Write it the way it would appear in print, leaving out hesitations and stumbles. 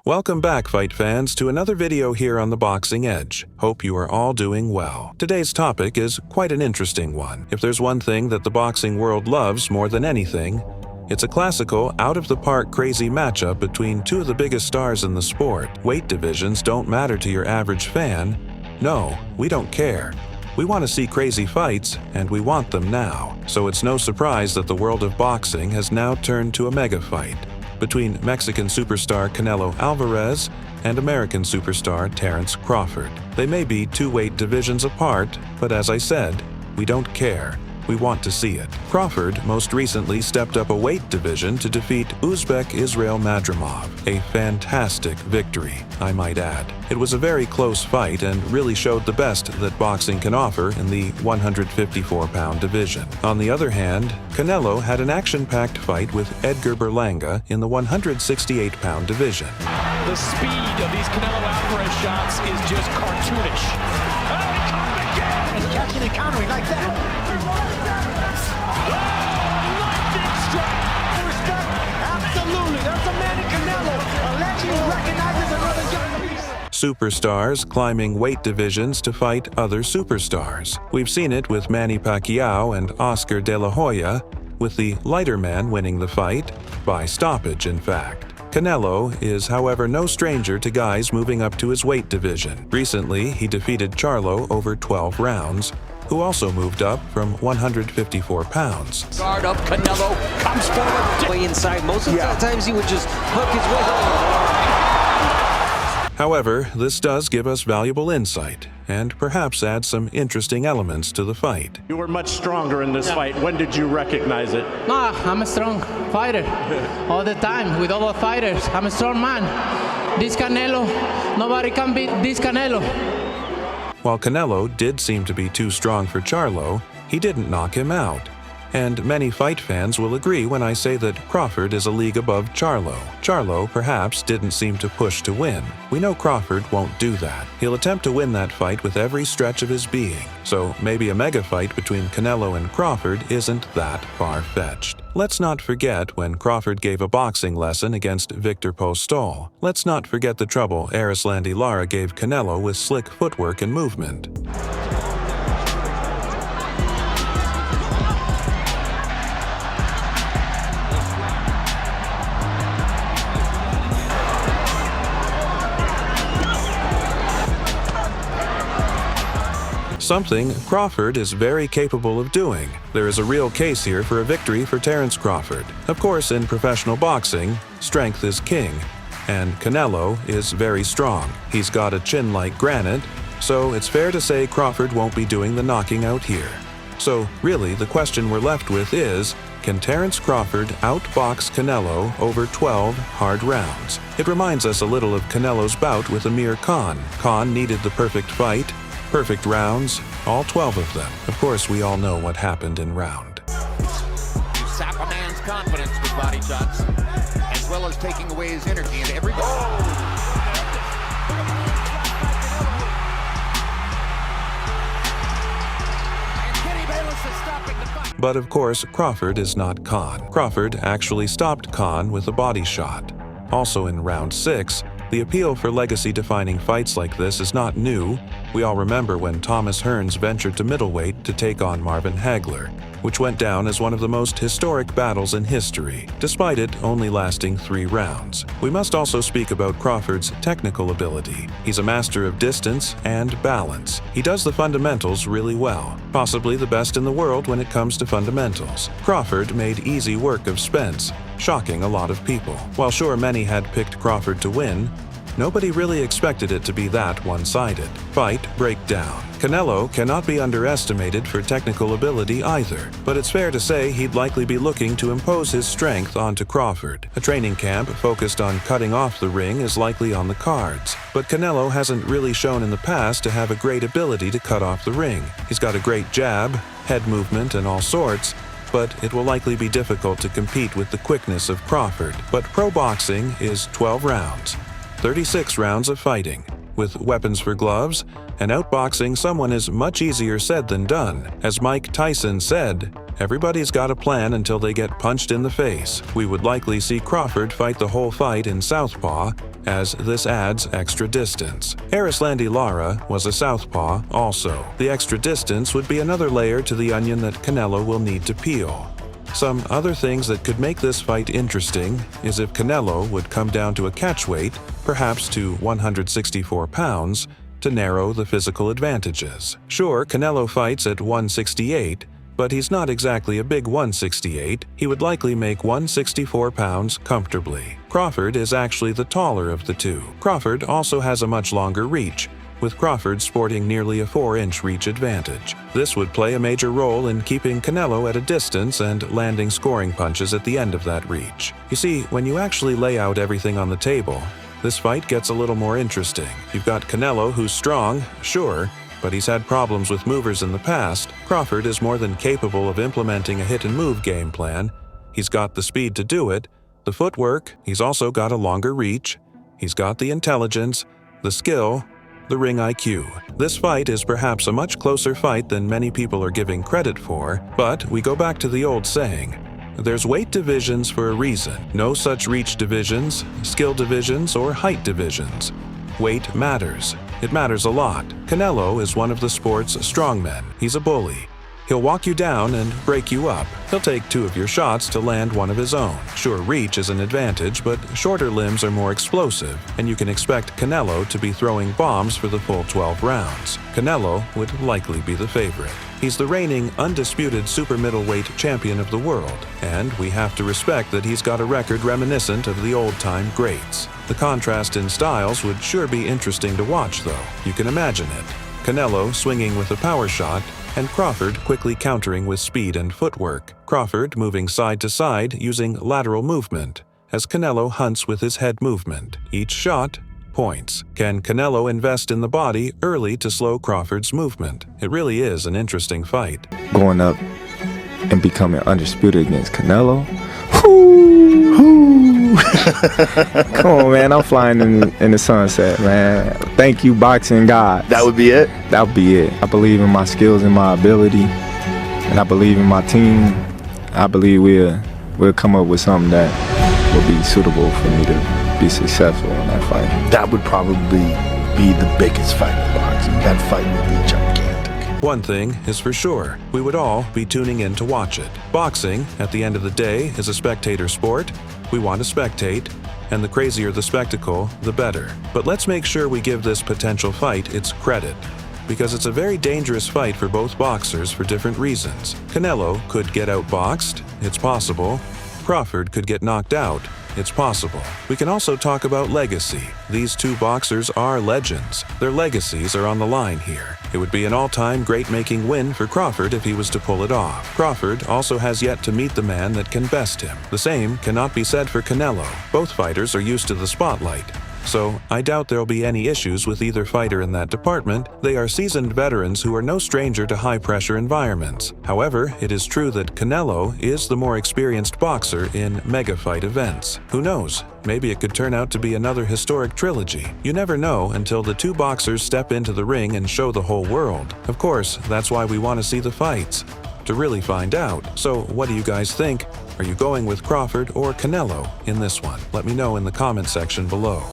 Welcome back, fight fans, to another video here on The Boxing Edge. Hope you are all doing well. Today's topic is quite an interesting one. If there's one thing that the boxing world loves more than anything, it's a classical, out-of-the-park crazy matchup between two of the biggest stars in the sport. Weight divisions don't matter to your average fan. No, we don't care. We want to see crazy fights, and we want them now. So it's no surprise that the world of boxing has now turned to a mega fight between Mexican superstar Canelo Alvarez and American superstar Terence Crawford. They may be two weight divisions apart, but as I said, we don't care. We want to see it. Crawford most recently stepped up a weight division to defeat Uzbek Israil Madrimov, a fantastic victory, I might add. It was a very close fight and really showed the best that boxing can offer in the 154-pound division. On the other hand, Canelo had an action-packed fight with Edgar Berlanga in the 168-pound division. The speed of these Canelo Alvarez shots is just cartoonish. Oh, he caught him again! And catching and countering like that. Absolutely, there's a man in Canelo, a legend who recognizes another young beast. Superstars climbing weight divisions to fight other superstars. We've seen it with Manny Pacquiao and Oscar De La Hoya, with the lighter man winning the fight, by stoppage in fact. Canelo is, however, no stranger to guys moving up to his weight division. Recently, he defeated Charlo over 12 rounds, who also moved up from 154 pounds. Guard up, Canelo comes forward. Way inside. Most of the times he would just hook his way over. However, this does give us valuable insight, and perhaps add some interesting elements to the fight. You were much stronger in this fight. When did you recognize it? No, I'm a strong fighter. All the time, with all the fighters. I'm a strong man. This Canelo, nobody can beat this Canelo. While Canelo did seem to be too strong for Charlo, he didn't knock him out. And many fight fans will agree when I say that Crawford is a league above Charlo. Charlo perhaps didn't seem to push to win. We know Crawford won't do that. He'll attempt to win that fight with every stretch of his being. So maybe a mega fight between Canelo and Crawford isn't that far-fetched. Let's not forget when Crawford gave a boxing lesson against Victor Postol. Let's not forget the trouble Erislandy Lara gave Canelo with slick footwork and movement. Something Crawford is very capable of doing. There is a real case here for a victory for Terence Crawford. Of course, in professional boxing, strength is king, and Canelo is very strong. He's got a chin like granite, so it's fair to say Crawford won't be doing the knocking out here. So really, the question we're left with is, can Terence Crawford outbox Canelo over 12 hard rounds? It reminds us a little of Canelo's bout with Amir Khan. Khan needed the perfect fight, perfect rounds, all 12 of them. Of course, we all know what happened in round. You sap a man's confidence with body shots, as well as taking away his energy into every But of course, Crawford is not Khan. Crawford actually stopped Khan with a body shot. Also in round 6, the appeal for legacy-defining fights like this is not new. We all remember when Thomas Hearns ventured to middleweight to take on Marvin Hagler, which went down as one of the most historic battles in history, despite it only lasting 3 rounds. We must also speak about Crawford's technical ability. He's a master of distance and balance. He does the fundamentals really well, possibly the best in the world when it comes to fundamentals. Crawford made easy work of Spence, shocking a lot of people. While sure many had picked Crawford to win, nobody really expected it to be that one-sided. Fight breakdown. Canelo cannot be underestimated for technical ability either, but it's fair to say he'd likely be looking to impose his strength onto Crawford. A training camp focused on cutting off the ring is likely on the cards, but Canelo hasn't really shown in the past to have a great ability to cut off the ring. He's got a great jab, head movement, and all sorts, but it will likely be difficult to compete with the quickness of Crawford. But pro boxing is 12 rounds, 36 rounds of fighting. With weapons for gloves, and outboxing someone is much easier said than done. As Mike Tyson said, Everybody's got a plan until they get punched in the face. We would likely see Crawford fight the whole fight in southpaw, as this adds extra distance. Erislandy Lara was a southpaw also. The extra distance would be another layer to the onion that Canelo will need to peel. Some other things that could make this fight interesting is if Canelo would come down to a catchweight, perhaps to 164 pounds, to narrow the physical advantages. Sure, Canelo fights at 168, but he's not exactly a big 168. He would likely make 164 pounds comfortably. Crawford is actually the taller of the two. Crawford also has a much longer reach, with Crawford sporting nearly a 4-inch reach advantage. This would play a major role in keeping Canelo at a distance and landing scoring punches at the end of that reach. You see, when you actually lay out everything on the table, this fight gets a little more interesting. You've got Canelo, who's strong, sure, but he's had problems with movers in the past. Crawford is more than capable of implementing a hit-and-move game plan. He's got the speed to do it, the footwork, he's also got a longer reach, he's got the intelligence, the skill, the ring IQ. This fight is perhaps a much closer fight than many people are giving credit for, but we go back to the old saying, there's weight divisions for a reason. No such reach divisions, skill divisions, or height divisions. Weight matters. It matters a lot. Canelo is one of the sport's strongmen. He's a bully. He'll walk you down and break you up. He'll take 2 of your shots to land one of his own. Sure, reach is an advantage, but shorter limbs are more explosive, and you can expect Canelo to be throwing bombs for the full 12 rounds. Canelo would likely be the favorite. He's the reigning, undisputed super middleweight champion of the world, and we have to respect that he's got a record reminiscent of the old-time greats. The contrast in styles would sure be interesting to watch, though. You can imagine it. Canelo swinging with a power shot, and Crawford quickly countering with speed and footwork. Crawford moving side to side using lateral movement, as Canelo hunts with his head movement. Each shot, points. Can Canelo invest in the body early to slow Crawford's movement? It really is an interesting fight. Going up and becoming undisputed against Canelo? Come on, man. I'm flying in the sunset, man. Thank you, boxing God. That would be it? That would be it. I believe in my skills and my ability, and I believe in my team. I believe we'll come up with something that will be suitable for me to be successful in that fight. That would probably be the biggest fight in boxing. That fight would be gigantic. One thing is for sure, we would all be tuning in to watch it. Boxing, at the end of the day, is a spectator sport. We want to spectate, and the crazier the spectacle, the better. But let's make sure we give this potential fight its credit, because it's a very dangerous fight for both boxers for different reasons. Canelo could get outboxed, it's possible. Crawford could get knocked out, it's possible. We can also talk about legacy. These two boxers are legends. Their legacies are on the line here. It would be an all-time great-making win for Crawford if he was to pull it off. Crawford also has yet to meet the man that can best him. The same cannot be said for Canelo. Both fighters are used to the spotlight. So, I doubt there'll be any issues with either fighter in that department. They are seasoned veterans who are no stranger to high-pressure environments. However, it is true that Canelo is the more experienced boxer in mega-fight events. Who knows? Maybe it could turn out to be another historic trilogy. You never know until the two boxers step into the ring and show the whole world. Of course, that's why we want to see the fights, to really find out. So, what do you guys think? Are you going with Crawford or Canelo in this one? Let me know in the comment section below.